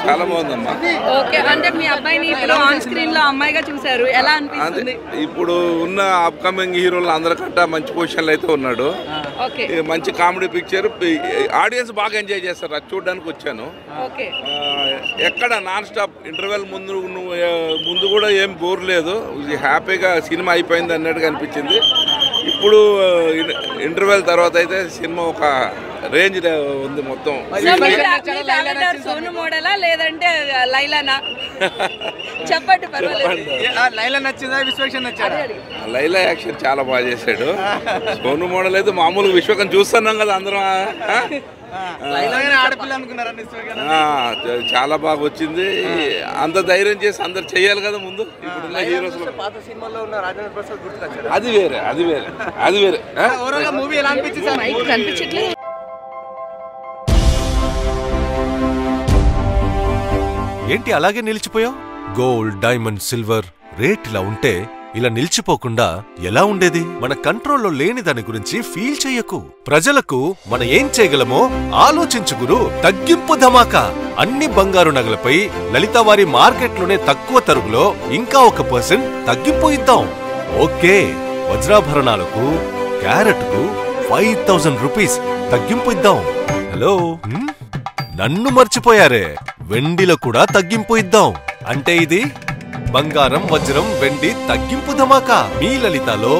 చాలా బాగుందమ్మా. ఓకే, అంటే మీ అబ్బాయిని ఇప్పుడు ఆన్ స్క్రీన్ లో అమ్మాయిగా చూసారు, ఎలా అనిపిస్తుంది? ఇప్పుడు ఉన్న అప్కమింగ్ హీరోలు అందరికంటే మంచి పొజిషన్లో అయితే ఉన్నాడు. మంచి కామెడీ పిక్చర్, ఆడియన్స్ బాగా ఎంజాయ్ చేస్తారు. అది చూడడానికి వచ్చాను. ఎక్కడ నాన్ స్టాప్ ఇంటర్వెల్ ముందు కూడా ఏం బోర్ లేదు, హ్యాపీగా సినిమా అయిపోయింది అన్నట్టుగా అనిపించింది. ఇప్పుడు ఇంటర్వెల్ తర్వాత అయితే సినిమా ఒక రేంజ్ ఉంది మొత్తం. సోను మోడలా లేదంటే లైలానా? చెప్పండి. లైలా నచ్చిందా, విశ్వక్సేన్ నచ్చాడా? లైలా యాక్షన్ చాలా బాగా చేశాడు. సోను మోడల్ అయితే మామూలుగా విశ్వకం చూస్తున్నాం కదా అందరం. చాలా బాగా వచ్చింది. అంత ధైర్యం చేసి అందరు చెయ్యాలి కదా ముందు. ఇప్పుడున్న హీరోస్ అది వేరే, అది వేరే, అది వేరే. ఏంటి అలాగే నిలిచిపోయావు? గోల్డ్, డైమండ్, సిల్వర్ రేట్ ఇలా ఉంటే ఇలా నిలిచిపోకుండా ఎలా ఉండేది? మన కంట్రోల్లో లేని దాని గురించి ఫీల్ చెయ్యకు. ప్రజలకు మనం ఏం చేయగలమో ఆలోచించు గురు. తగ్గింపు ధమాకా. అన్ని బంగారు నగలపై లలిత వారి మార్కెట్లోనే తక్కువ తరుగులో ఇంకా 1% తగ్గింపు ఇద్దాం. ఓకే, వజ్రాభరణాలకు క్యారెట్కు 5000 రూపీస్ తగ్గింపు ఇద్దాం. హలో, నన్ను మర్చిపోయారే, వెండిలో కూడా తగ్గింపు ఇద్దాం. అంటే ఇది బంగారం, వజ్రం, వెండి తగ్గింపు ధమాకా. మీ లలితలో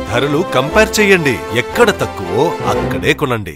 ధరలు కంపేర్ చెయ్యండి. ఎక్కడ తక్కువో అక్కడే కొనండి.